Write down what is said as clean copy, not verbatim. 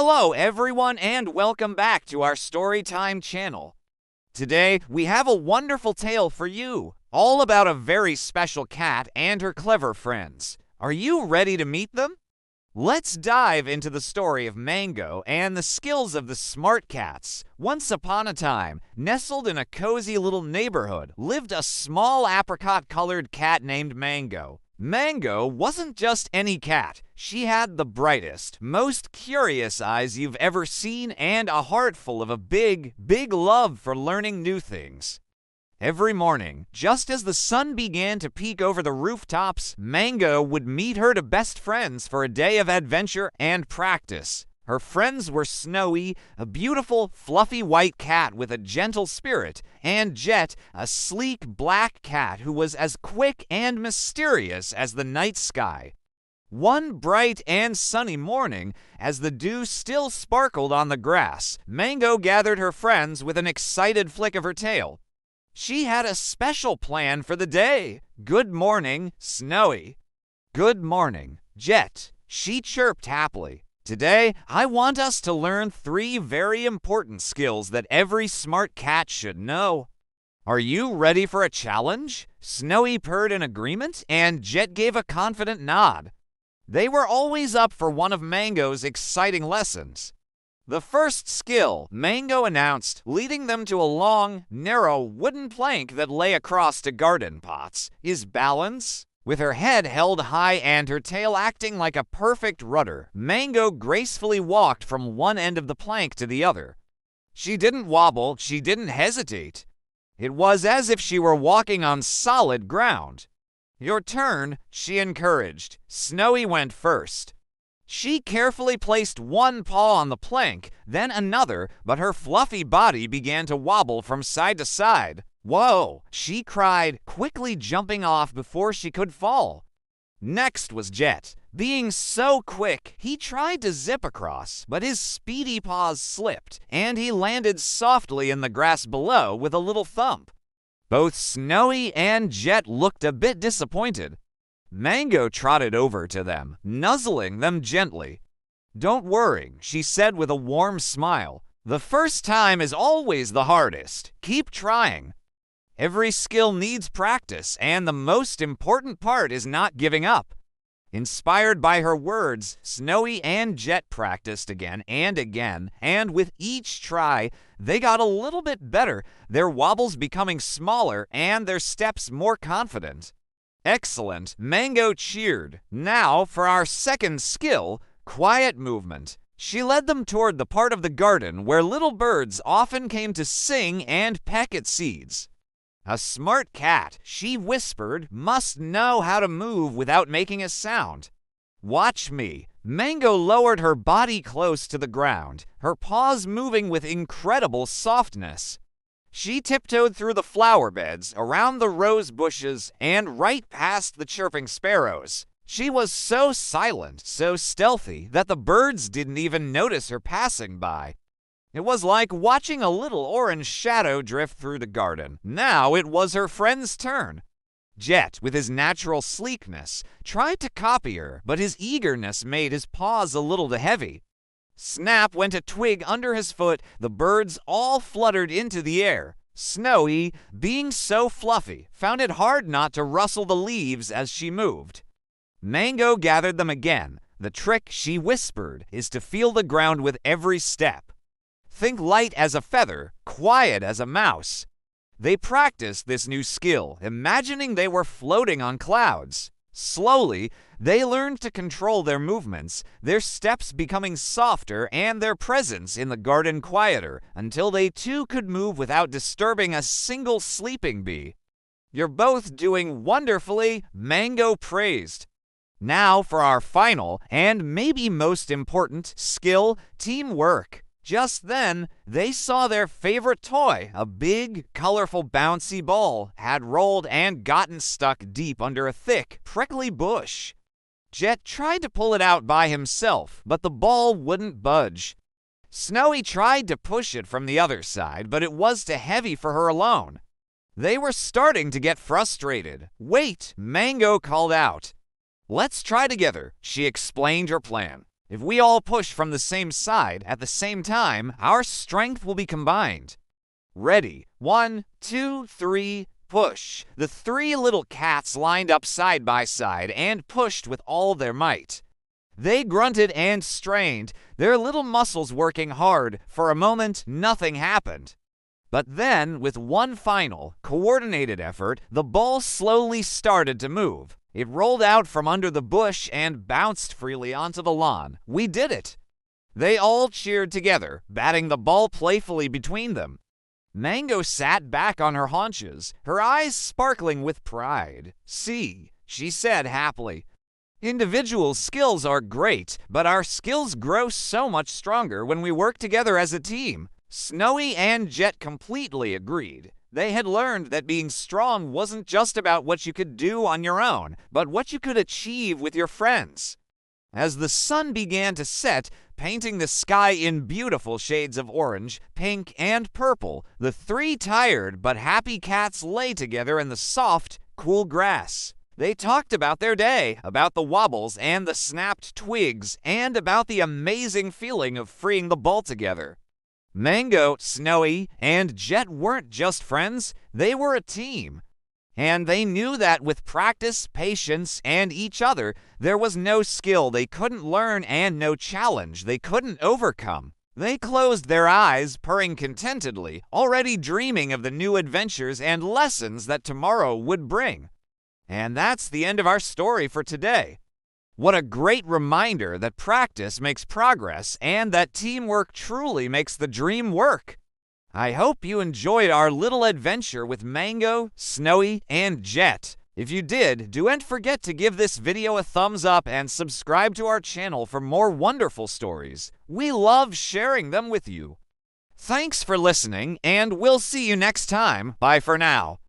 Hello everyone and welcome back to our Storytime channel. Today we have a wonderful tale for you, all about a very special cat and her clever friends. Are you ready to meet them? Let's dive into the story of Mango and the skills of the smart cats. Once upon a time, nestled in a cozy little neighborhood, lived a small apricot-colored cat named Mango. Mango wasn't just any cat. She had the brightest, most curious eyes you've ever seen and a heart full of a big, big love for learning new things. Every morning, just as the sun began to peek over the rooftops, Mango would meet her two best friends for a day of adventure and practice. Her friends were Snowy, a beautiful, fluffy white cat with a gentle spirit, and Jet, a sleek black cat who was as quick and mysterious as the night sky. One bright and sunny morning, as the dew still sparkled on the grass, Mango gathered her friends with an excited flick of her tail. She had a special plan for the day. "Good morning, Snowy." "Good morning, Jet," she chirped happily. "Today, I want us to learn 3 very important skills that every smart cat should know." "Are you ready for a challenge?" Snowy purred in agreement, and Jet gave a confident nod. They were always up for one of Mango's exciting lessons. The first skill, Mango announced, leading them to a long, narrow wooden plank that lay across the garden pots, is balance. With her head held high and her tail acting like a perfect rudder, Mango gracefully walked from one end of the plank to the other. She didn't wobble, she didn't hesitate. It was as if she were walking on solid ground. "Your turn," she encouraged. Snowy went first. She carefully placed one paw on the plank, then another, but her fluffy body began to wobble from side to side. "Whoa!" she cried, quickly jumping off before she could fall. Next was Jet. Being so quick, he tried to zip across, but his speedy paws slipped, and he landed softly in the grass below with a little thump. Both Snowy and Jet looked a bit disappointed. Mango trotted over to them, nuzzling them gently. "Don't worry," she said with a warm smile. "The first time is always the hardest. Keep trying. Every skill needs practice, and the most important part is not giving up." Inspired by her words, Snowy and Jet practiced again and again, and with each try, they got a little bit better, their wobbles becoming smaller and their steps more confident. "Excellent," Mango cheered. "Now for our second skill, quiet movement." She led them toward the part of the garden where little birds often came to sing and peck at seeds. "A smart cat," she whispered, "must know how to move without making a sound. Watch me." Mango lowered her body close to the ground, her paws moving with incredible softness. She tiptoed through the flower beds, around the rose bushes, and right past the chirping sparrows. She was so silent, so stealthy, that the birds didn't even notice her passing by. It was like watching a little orange shadow drift through the garden. Now it was her friend's turn. Jet, with his natural sleekness, tried to copy her, but his eagerness made his paws a little too heavy. Snap went a twig under his foot, the birds all fluttered into the air. Snowy, being so fluffy, found it hard not to rustle the leaves as she moved. Mango gathered them again. "The trick," she whispered, "is to feel the ground with every step. Think light as a feather, quiet as a mouse." They practiced this new skill, imagining they were floating on clouds. Slowly, they learned to control their movements, their steps becoming softer and their presence in the garden quieter, until they too could move without disturbing a single sleeping bee. "You're both doing wonderfully," Mango praised. "Now for our final, and maybe most important, skill, teamwork." Just then, they saw their favorite toy, a big, colorful, bouncy ball, had rolled and gotten stuck deep under a thick, prickly bush. Jet tried to pull it out by himself, but the ball wouldn't budge. Snowy tried to push it from the other side, but it was too heavy for her alone. They were starting to get frustrated. "Wait," Mango called out. "Let's try together," she explained her plan. If we all push from the same side at the same time, our strength will be combined. Ready? 1, 2, 3, push. The three little cats lined up side by side and pushed with all their might. They grunted and strained, their little muscles working hard. For a moment, nothing happened. But then, with one final, coordinated effort, the ball slowly started to move. It rolled out from under the bush and bounced freely onto the lawn. We did it! They all cheered together, batting the ball playfully between them. Mango sat back on her haunches, her eyes sparkling with pride. "See," she said happily. "Individual skills are great, but our skills grow so much stronger when we work together as a team." Snowy and Jet completely agreed. They had learned that being strong wasn't just about what you could do on your own, but what you could achieve with your friends. As the sun began to set, painting the sky in beautiful shades of orange, pink, and purple, the three tired but happy cats lay together in the soft, cool grass. They talked about their day, about the wobbles and the snapped twigs, and about the amazing feeling of freeing the ball together. Mango, Snowy, and Jet weren't just friends, they were a team. And they knew that with practice, patience, and each other, there was no skill they couldn't learn and no challenge they couldn't overcome. They closed their eyes, purring contentedly, already dreaming of the new adventures and lessons that tomorrow would bring. And that's the end of our story for today. What a great reminder that practice makes progress and that teamwork truly makes the dream work. I hope you enjoyed our little adventure with Mango, Snowy, and Jet. If you did, don't forget to give this video a thumbs up and subscribe to our channel for more wonderful stories. We love sharing them with you. Thanks for listening, and we'll see you next time. Bye for now.